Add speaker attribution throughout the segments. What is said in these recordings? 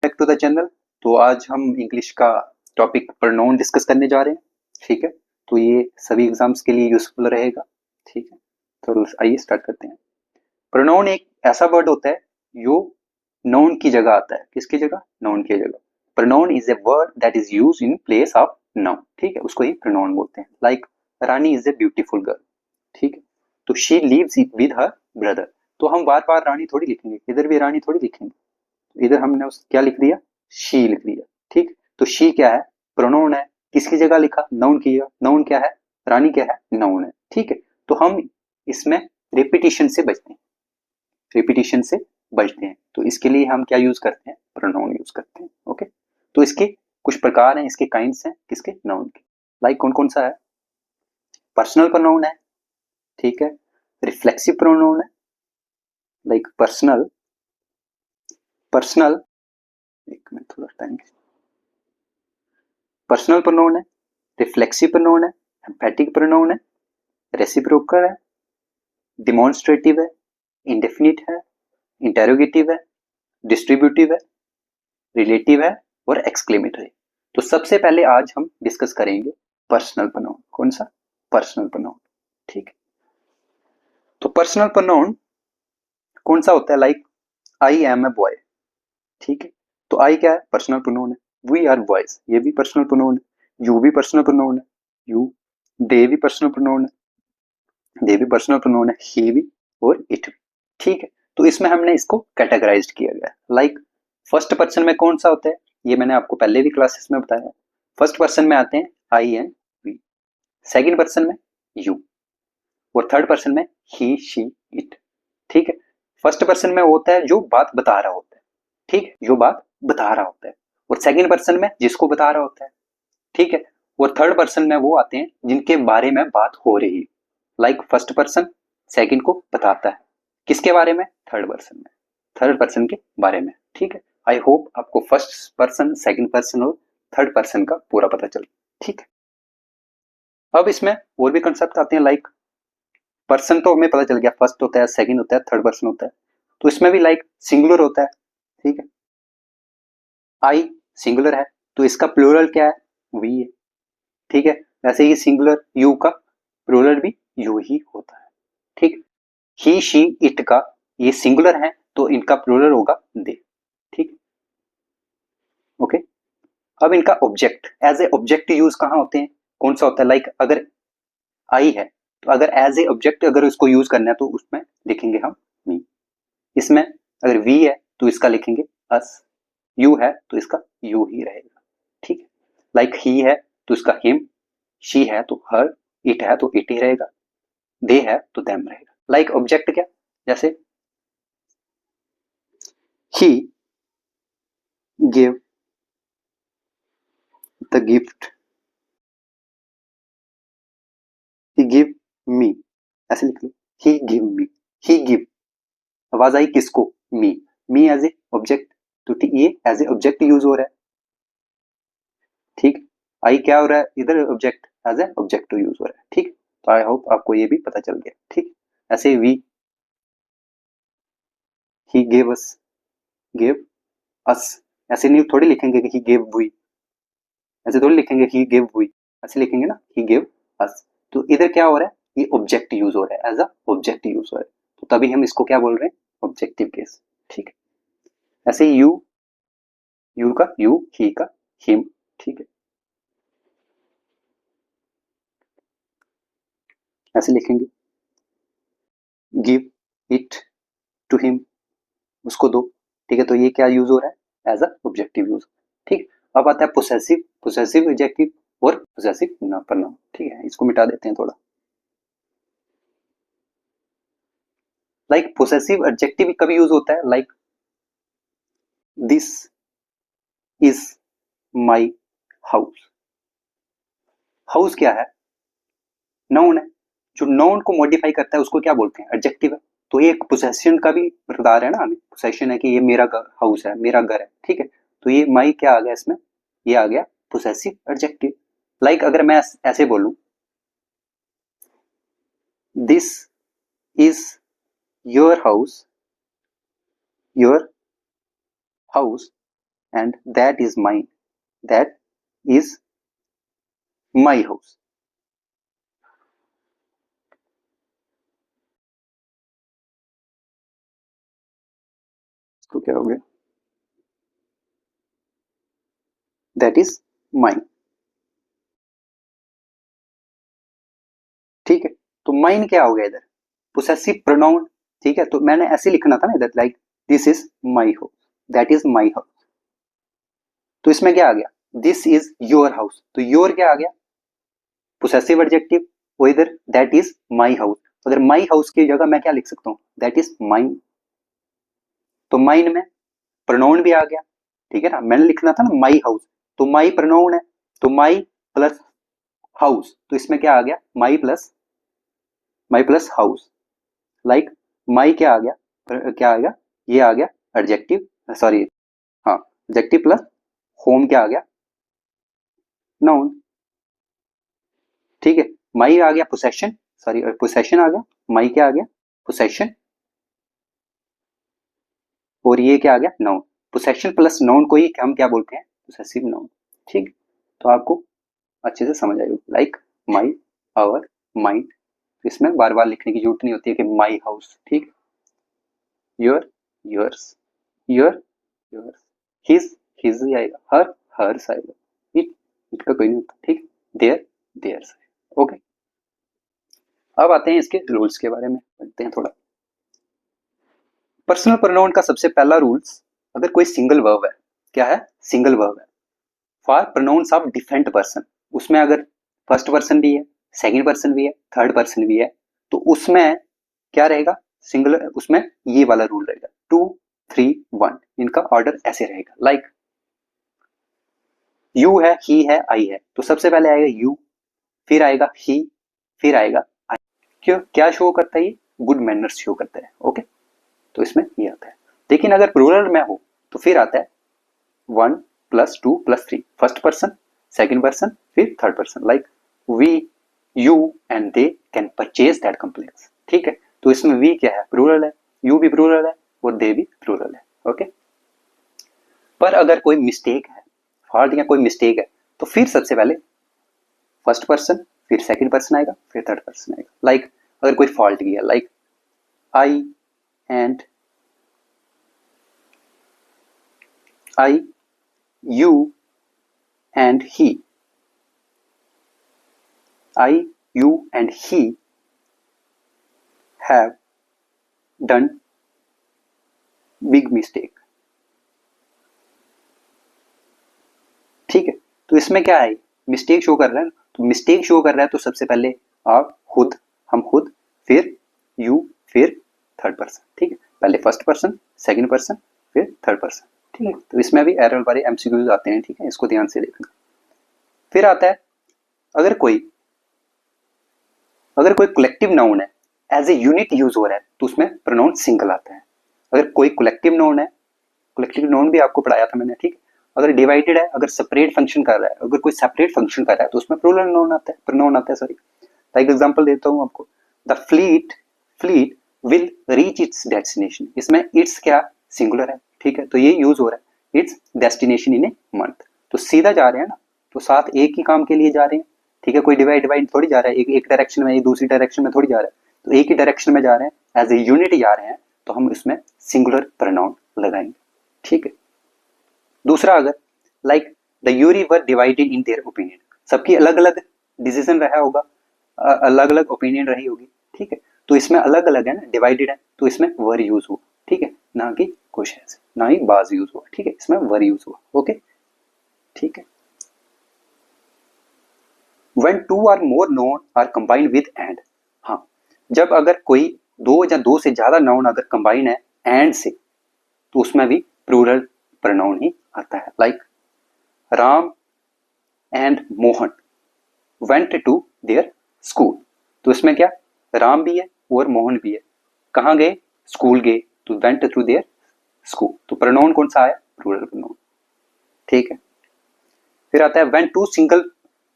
Speaker 1: Back to the channel. तो आज हम इंग्लिश का टॉपिक प्रोनाउन डिस्कस करने जा रहे हैं। ठीक है, तो ये सभी एग्जाम्स के लिए यूजफुल रहेगा। ठीक है, तो आइए स्टार्ट करते हैं। प्रोनाउन एक ऐसा वर्ड होता है जो नाउन की जगह आता है। किसकी जगह? नाउन की जगह। Pronoun is a word that is use in place of noun. ठीक है, उसको ही प्रोनाउन बोलते हैं। Like Rani is a beautiful girl. ठीक है, तो she lives with her brother. तो हम बार बार रानी थोड़ी लिखेंगे, इधर भी रानी थोड़ी लिखेंगे, इधर हमने क्या लिख दिया? शी लिख दिया। ठीक, तो शी क्या है? प्रोनाउन है। किसकी जगह लिखा? नाउन की जगह। नाउन क्या है? रानी क्या है? नाउन है। ठीक है, तो हम इसमें रिपीटिशन से बचते हैं, रिपीटिशन से बचते हैं। तो इसके लिए हम क्या यूज करते हैं? प्रोनाउन यूज करते हैं। ओके, तो इसके कुछ प्रकार हैं, इसके काइंड्स हैं किसके? नाउन के। लाइक कौन कौन सा है? पर्सनल प्रोनाउन है। ठीक है, रिफ्लेक्सिव प्रोनाउन है। लाइक पर्सनल, पर्सनल, एक मिनट थोड़ा टाइम। पर्सनल प्रोनाउन है, रिफ्लेक्सिव प्रोनाउन है, एम्फैटिक प्रोनाउन है, रेसिप्रोकल है, डिमॉन्स्ट्रेटिव है, इंडेफिनिट है, इंटेरोगेटिव है, डिस्ट्रीब्यूटिव है, रिलेटिव है और एक्सक्लेमेटरी। तो सबसे पहले आज हम डिस्कस करेंगे पर्सनल प्रोनाउन। कौन सा? Personal pronoun. ठीक है, तो पर्सनल प्रोनाउन कौन सा होता है? Like I am a boy. ठीक है, तो आई क्या है? पर्सनल प्रोनाउन है। वी आर बॉयज, ये भी पर्सनल प्रोनाउन है। यू भी पर्सनल प्रोनाउन है। यू, दे भी पर्सनल प्रोनाउन है। दे भी पर्सनल प्रोनाउन है। ही भी और इट भी। ठीक है, तो इसमें हमने इसको कैटेगराइज किया गया है। लाइक फर्स्ट पर्सन में कौन सा होता है? ये मैंने आपको पहले भी क्लासेस में बताया। फर्स्ट पर्सन में आते हैं आई एंड वी, सेकंड पर्सन में यू, और थर्ड पर्सन में ही शी इट। ठीक है, फर्स्ट पर्सन में होता है जो बात बता रहा होता है। ठीक, जो बात बता रहा होता है। और सेकंड पर्सन में जिसको बता रहा होता है। ठीक है, और थर्ड पर्सन में वो आते हैं जिनके बारे में बात हो रही है। लाइक फर्स्ट पर्सन सेकंड को बताता है, किसके बारे में? थर्ड पर्सन में, थर्ड पर्सन के बारे में। ठीक है, आई होप आपको फर्स्ट पर्सन, सेकंड पर्सन और थर्ड पर्सन का पूरा पता चल। ठीक है, अब इसमें और भी कंसेप्ट आते हैं। लाइक पर्सन तो हमें पता चल गया, फर्स्ट होता है, सेकंड होता है, थर्ड पर्सन होता है। तो इसमें भी लाइक सिंगुलर होता है। ठीक है, आई सिंगुलर है तो इसका प्लूरल क्या है? वी है। ठीक है, वैसे ही सिंगुलर यू का प्लूरल भी यू ही होता है। ठीक, ही शी इट का ये सिंगुलर है तो इनका प्लूरल होगा दे। ठीक, ओके। अब इनका object, as a object use कहाँ होते हैं? कौन सा होता है? लाइक अगर आई है तो अगर एज ए ऑब्जेक्ट अगर उसको यूज करना है तो उसमें लिखेंगे हम मी। इसमें अगर वी है तो इसका लिखेंगे अस। यू है तो इसका यू ही रहेगा। ठीक है, लाइक ही है तो इसका हिम, शी है तो हर, इट है तो इट ही रहेगा, दे है तो देम रहेगा। लाइक ऑब्जेक्ट क्या? जैसे he give the gift, he give me, ऐसे लिख लो, ही गिव मी। ही गिव आवाज आई किसको? मी। मी एज ए ऑब्जेक्ट, तो ये एज ए ऑब्जेक्ट यूज हो रहा है। ठीक, आई क्या हो रहा है इधर? Object, as a object use हो रहा है। ठीक, तो आई होप आपको ये भी पता चल गया। ठीक, ऐसे we, he gave us, gave us, ऐसे नहीं थोड़ी लिखेंगे कि ही गेव वी, ऐसे थोड़ी लिखेंगे ही गेव वी, ऐसे लिखेंगे ना ही गेव अस। तो इधर क्या हो रहा है? ये ऑब्जेक्ट यूज हो रहा है, एज अ ऑब्जेक्ट यूज हो रहा है, तो तभी हम इसको क्या बोल रहे हैं? Objective case. ठीक है, ऐसे यू, यू का यू, ही का हिम। ठीक है, ऐसे लिखेंगे गिव इट टू हिम, उसको दो। ठीक है, तो ये क्या यूज हो रहा है? As a objective use. ठीक, अब आता है पोसेसिव, पोसेसिव एडजेक्टिव और पोसेसिव प्रोनाउन। ठीक है, इसको मिटा देते हैं थोड़ा। लाइक पोसेसिव एडजेक्टिव कभी यूज होता है? Like this is my house. House क्या है? नाउन है। जो नाउन को मॉडिफाई करता है उसको क्या बोलते हैं? एडजेक्टिव है। तो ये एक पोसेशन का भी बता रहे हैं ना हमें, पोसेशन है कि ये मेरा हाउस है, मेरा घर है। ठीक है, तो ये माई क्या आ गया इसमें? ये आ गया पोसेसिव एडजेक्टिव। लाइक अगर मैं ऐसे बोलूं, this is your house, your house and that is mine, that is my house. तो क्या हो गया, that is mine. ठीक है, तो mine क्या हो गया इधर, possessive pronoun. ठीक है, तो मैंने ऐसे लिखना था ना इधर, like this is my house, that is my house. तो इसमें क्या आ गया, this is your house, तो your क्या आ गया, possessive adjective. वो इधर that is my house, तो अगर my house की जगह मैं क्या लिख सकता हूँ, that is mine. तो mine में pronoun भी आ गया, ठीक है ना, मैंने लिखना था ना my house, तो my pronoun है, तो my प्लस house, तो इसमें क्या आ गया, my plus house. Like my क्या आ गया, क्या आ गया, ये आ गया एडजेक्टिव, सॉरी हाँ एडजेक्टिव प्लस होम क्या आ गया, नाउन. ठीक है, my आ गया पोसेशन, सॉरी पोसेशन आ गया, my क्या आ गया पोसेशन, और ये क्या आ गया नाउन. पोसेशन प्लस नाउन को ही हम क्या बोलते हैं, पोसेसिव नाउन. ठीक, तो आपको अच्छे से समझ आएगा. लाइक माई, आवर, माइंड, इसमें बार बार लिखने की जरूरत नहीं होती है कि माई हाउस. ठीक, your, yours, your, yours, his, his he आएगा, हर, हर्स आएगा, इट, इट का कोई नहीं होता. ठीक, देयर, देयर्स. ओके, अब आते हैं इसके रूल्स के बारे में, पढ़ते हैं थोड़ा. पर्सनल प्रोनाउन का सबसे पहला रूल्स, अगर कोई सिंगल वर्ब है, क्या है, सिंगल वर्ब है, for pronouns of different person, उसमें अगर फर्स्ट पर्सन भी है, सेकंड पर्सन भी है, थर्ड पर्सन भी है, तो उसमें क्या रहेगा, सिंगुलर, उसमें ये वाला रूल रहेगा 2 3 1, इनका ऑर्डर ऐसे रहेगा. लाइक यू है, ही है, आई है, तो सबसे पहले आएगा यू, फिर आएगा ही, फिर आएगा आई. क्यों, क्या शो करता है, ये गुड मैनर्स शो करता है. ओके, तो इसमें ये आता है. लेकिन अगर प्लूरल में हो तो फिर आता है 1 + 2 + 3, फर्स्ट पर्सन, सेकंड पर्सन, फिर third person. Like we, you and they can purchase that complex. ठीक है, तो इसमें वी क्या है, प्लूरल है, यू भी प्लूरल है, और दे भी प्लूरल है. ओके, पर अगर कोई मिस्टेक है, फॉल्ट या कोई मिस्टेक है, तो फिर सबसे पहले फर्स्ट पर्सन, फिर सेकंड पर्सन आएगा, फिर थर्ड पर्सन आएगा. लाइक अगर कोई फॉल्ट किया, like I and I, you and he. I, you and he have done big mistake. ठीक है, तो इसमें क्या है, मिस्टेक शो कर रहा है, तो मिस्टेक शो कर रहा है, तो सबसे पहले आप खुद, हम खुद, फिर यू, फिर थर्ड पर्सन. ठीक है, पहले फर्स्ट पर्सन, सेकंड पर्सन, फिर थर्ड पर्सन. ठीक है, तो इसमें भी एरर वाले एमसीक्यूज आते हैं. ठीक है, इसको ध्यान से देखना. फिर आता है अगर कोई कलेक्टिव नाउन है, एज ए यूनिट यूज हो रहा है, तो उसमें प्रोनाउन सिंगल आता है. अगर कोई कलेक्टिव नाउन है, कलेक्टिव नाउन भी आपको पढ़ाया था मैंने. ठीक, अगर डिवाइडेड है, अगर सेपरेट फंक्शन कर रहा है, अगर कोई सेपरेट फंक्शन कर रहा है, तो उसमें प्लूरल नाउन आता है, प्रोनाउन आता है. सॉरी, लाइक एग्जांपल देता हूं आपको, the fleet will reach its destination. इसमें इट्स क्या सिंगुलर है. ठीक है, तो ये यूज हो रहा है, it's destination in a month. तो सीधा जा रहे हैं ना, तो साथ एक ही काम के लिए जा रहे हैं. ठीक है, कोई डिवाइड थोड़ी जा रहा है, एक डायरेक्शन में, एक दूसरी डायरेक्शन में थोड़ी जा रहा है, तो एक ही डायरेक्शन में जा रहे हैं, एज ए यूनिट जा रहे हैं, तो हम इसमें सिंगुलर प्रोनाउन लगाएंगे. ठीक है, दूसरा अगर like the Yuri were divided in their opinion, सबकी अलग अलग डिसीजन रहा होगा, अलग अलग ओपिनियन रही होगी. ठीक है, तो इसमें अलग अलग है ना, डिवाइडेड है, तो इसमें वर यूज हुआ. ठीक है, ना कि कुछ ऐसे, ना ही बाज यूज हुआ. ठीक है, इसमें वर यूज हुआ. ओके, ठीक है. When two or more noun are combined with and, हाँ, जब अगर कोई दो या दो से ज्यादा नाउन अगर कंबाइन है एंड से, तो उसमें भी प्लूरल प्रोनाउन ही आता है. Like Ram and Mohan went to their school, तो इसमें क्या, राम भी है और मोहन भी है, कहाँ गए, स्कूल गए, तो वेंट टू देयर स्कूल, तो प्रोनाउन कौन सा है, प्लूरल प्रोनाउन. ठीक है, फिर आता है when two single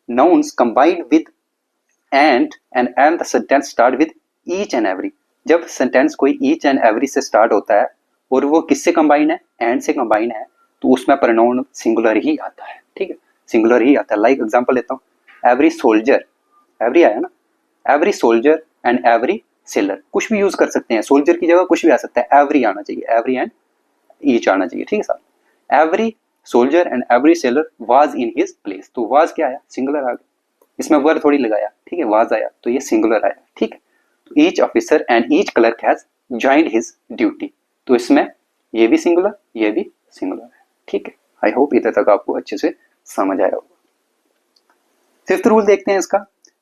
Speaker 1: nouns combined with and the sentence start with each and every. जब सेंटेंस कोई each and every से स्टार्ट होता है और वो किससे कंबाइन है, and से कंबाइन है, तो उसमें प्रोनाउन सिंगुलर ही आता है, ठीक है, सिंगुलर ही आता है। लाइक एग्जांपल लेता हूँ, एवरी सोल्जर, एवरी आया ना, every soldier and every seller, कुछ भी यूज कर सकते हैं, सोल्जर की जगह कुछ भी आ सकता है, एवरी आना चाहिए, एवरी एंड ईच आना चाहिए, ठीक है sir. Every soldier and every seller was in his place, तो वाज क्या आया, सिंगुलर आ गया, इसमें वर थोड़ी लगाया, ठीक है, वाज आया तो ये सिंगुलर आया, ठीक है। तो each officer and each clerk has joined his duty, तो इसमें ये भी सिंगुलर, ये भी सिंगुलर है, ठीक है। आई होप इधर तक आपको अच्छे से समझ आया होगा। फिफ्थ रूल देखते हैं इसका,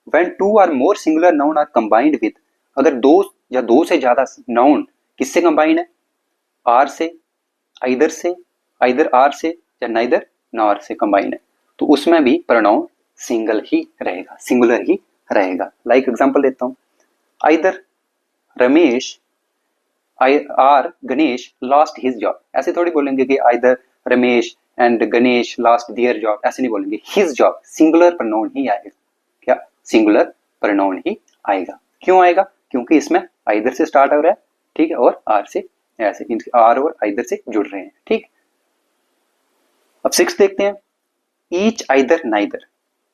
Speaker 1: व्हेन टू और more singular noun are combined with, अगर दो या दो से ज्यादा नाउन किससे कंबाइंड है, आर से, आइदर आर से या नाइदर नॉर से कंबाइंड है, तो उसमें भी प्रोनाउन सिंगल ही रहेगा, सिंगुलर ही रहेगा। लाइक एग्जांपल देता हूं, either Ramesh or Ganesh lost his job, ऐसे थोड़ी बोलेंगे कि either Ramesh and Ganesh lost their job, ऐसे नहीं बोलेंगे, हिज जॉब, सिंगुलर प्रोनाउन ही आएगा, क्या, सिंगुलर प्रोनाउन ही आएगा। क्यों आएगा, क्योंकि इसमें आइदर से स्टार्ट हो रहा है, ठीक है, और आर से, ऐसे आर और आइदर से जुड़ रहे हैं, ठीक। अब सिक्स देखते हैं, ईच आइदर नाइदर,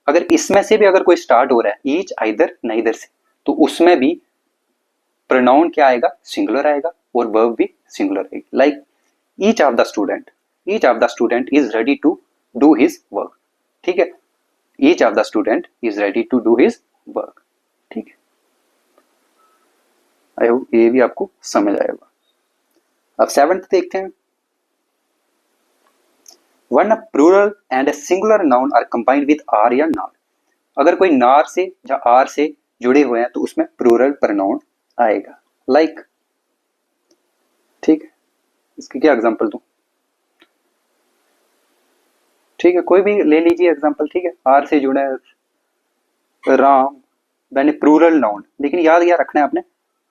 Speaker 1: अगर इसमें से भी अगर कोई स्टार्ट हो रहा है ईच आइदर नाइदर से, तो उसमें भी प्रोनाउन क्या आएगा, सिंगुलर आएगा, और वर्ब भी सिंगुलर आएगी। Like each of the student is ready to do his work, ठीक है, each of the student is ready to do his work, ठीक है। आई होप ये भी आपको समझ आएगा। अब सेवंथ देखते हैं, one a plural and a singular noun are combined with or या नार, अगर कोई नार से या आर से जुड़े हुए हैं तो उसमें प्लूरल प्रोनाउन आएगा। लाइक, ठीक है, इसकी क्या एग्जांपल दूं, ठीक है, कोई भी ले लीजिए एग्जांपल, ठीक है, आर से जुड़ा है राम, मैंने प्लूरल नाउन, लेकिन याद क्या रखना है आपने,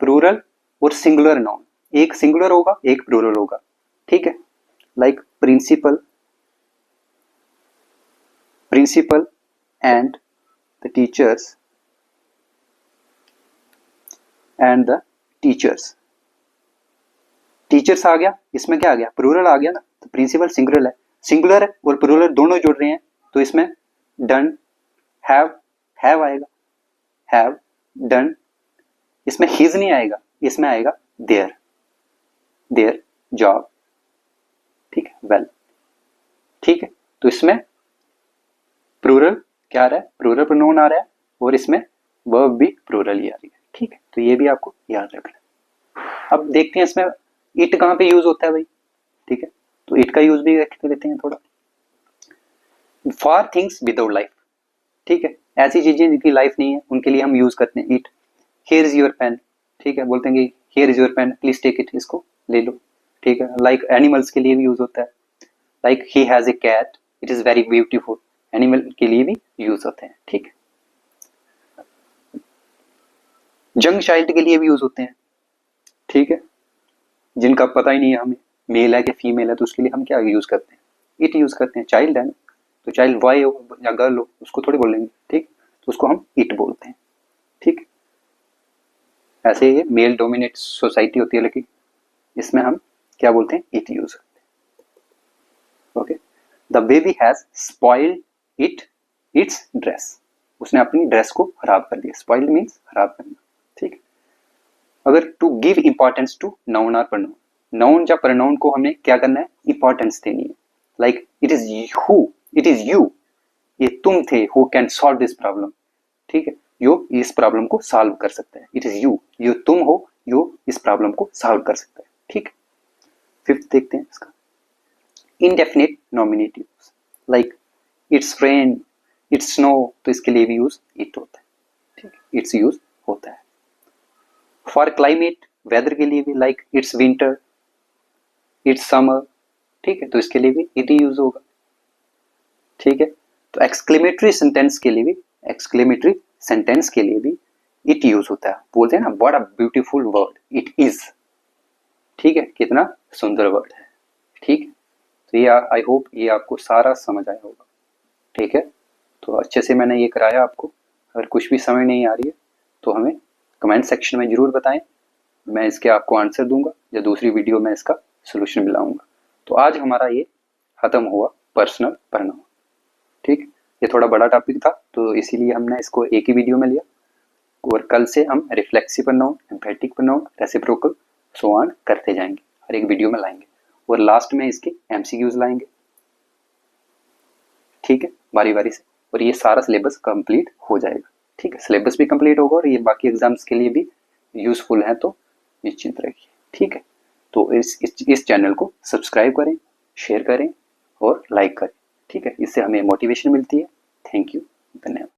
Speaker 1: प्लूरल और सिंगुलर नाउन, एक सिंगुलर होगा एक प्लूरल होगा, ठीक है। Like principal and the teachers and the teachers, teachers आ गया, इसमें क्या आ गया, प्लूरल आ गया ना, तो प्रिंसिपल सिंगुलर है, सिंगुलर और प्लूरल दोनों जुड़ रहे हैं, तो इसमें डन, हैव आएगा, हैव डन, इसमें हिज नहीं आएगा, इसमें आएगा देयर जॉब, ठीक है, वेल, ठीक है। तो इसमें प्लूरल क्या आ रहा है, प्लूरल प्रोनाउन आ रहा है, और इसमें वर्ब भी प्लूरल ही आ रही है, ठीक है, तो ये भी आपको याद रखना है। अब देखते हैं इसमें इट कहाँ पे यूज होता है भाई, ठीक है, तो इट का यूज भी रखते लेते हैं थोड़ा, फॉर थिंग्स विदाउट लाइफ, ठीक है, ऐसी चीजें जिनकी लाइफ नहीं है उनके लिए हम यूज करते हैं it. Here is your pen, ठीक है, बोलते हैं कि here is your pen, please take it, इसको ले लो, ठीक है। लाइक एनिमल्स के लिए भी यूज होता है, like he has a cat, it is very beautiful, animal के लिए भी यूज होते हैं, ठीक है। यंग चाइल्ड के लिए भी यूज होते हैं, ठीक है, जिनका पता ही नहीं है हमें मेल है कि फीमेल है, तो उसके लिए हम क्या यूज करते हैं, इट यूज करते हैं। चाइल्ड है ना, तो चाइल्ड बॉय हो या गर्ल हो उसको थोड़ी बोलेंगे, ठीक, तो उसको हम इट बोलते हैं, ठीक। ऐसे ये मेल डोमिनेट सोसाइटी होती है, लेकिन इसमें हम क्या बोलते हैं, इट यूज करते हैं, okay. The baby has spoiled it's dress, उसने अपनी ड्रेस को खराब कर दिया, स्पॉइल्ड मीन्स खराब करना, ठीक। अगर to give importance to noun और प्रोनाउन, नाउन या प्रोनाउन को हमें क्या करना है, इंपॉर्टेंस देनी है। लाइक इट इज यू, ये तुम थे, who can solve this problem, ठीक है, जो इस प्रॉब्लम को सॉल्व कर सकता है, इट इज यू, ये तुम हो जो इस प्रॉब्लम को सॉल्व कर सकता है, ठीक। फिफ्थ देखते हैं इसका, indefinite nominative, like it's rain, it's snow, तो इसके लिए भी यूज इट होता है, ठीक, इट्स यूज होता है। फॉर क्लाइमेट, वेदर के लिए भी, like it's winter, it's summer, ठीक है, तो इसके लिए भी इट ही यूज होगा, ठीक है। तो एक्सक्लेमेटरी सेंटेंस के लिए भी इट यूज होता है, बोलते हैं ना, what a beautiful word it is, ठीक है, कितना सुंदर वर्ड है, ठीक है। तो ये आई होप ये आपको सारा समझ आया होगा, ठीक है। तो अच्छे से मैंने ये कराया आपको, अगर कुछ भी समझ नहीं आ रही है तो हमें कमेंट सेक्शन में जरूर बताएं, मैं इसके आपको आंसर दूंगा या दूसरी वीडियो में इसका सोल्यूशन मिलाऊंगा। तो आज हमारा ये खत्म हुआ पर्सनल प्रोनाउन। ठीक, ये थोड़ा बड़ा टॉपिक था तो इसीलिए हमने इसको एक ही वीडियो में लिया, और कल से हम reflexive pronoun, emphatic pronoun, reciprocal, so on करते जाएंगे, हर एक वीडियो में लाएंगे, और लास्ट में इसके एमसीक्यूज लाएंगे। ठीक है, बारी बारी से, और ये सारा सिलेबस कंप्लीट हो जाएगा। ठीक है, सिलेबस भी कंप्लीट होगा और ये बाकी एग्जाम्स के लिए भी यूजफुल है, तो निश्चिंत रखिए। ठीक है, तो इस चैनल को सब्सक्राइब करें, शेयर करें और लाइक करें। ठीक है, इससे हमें मोटिवेशन मिलती है। थैंक यू, धन्यवाद।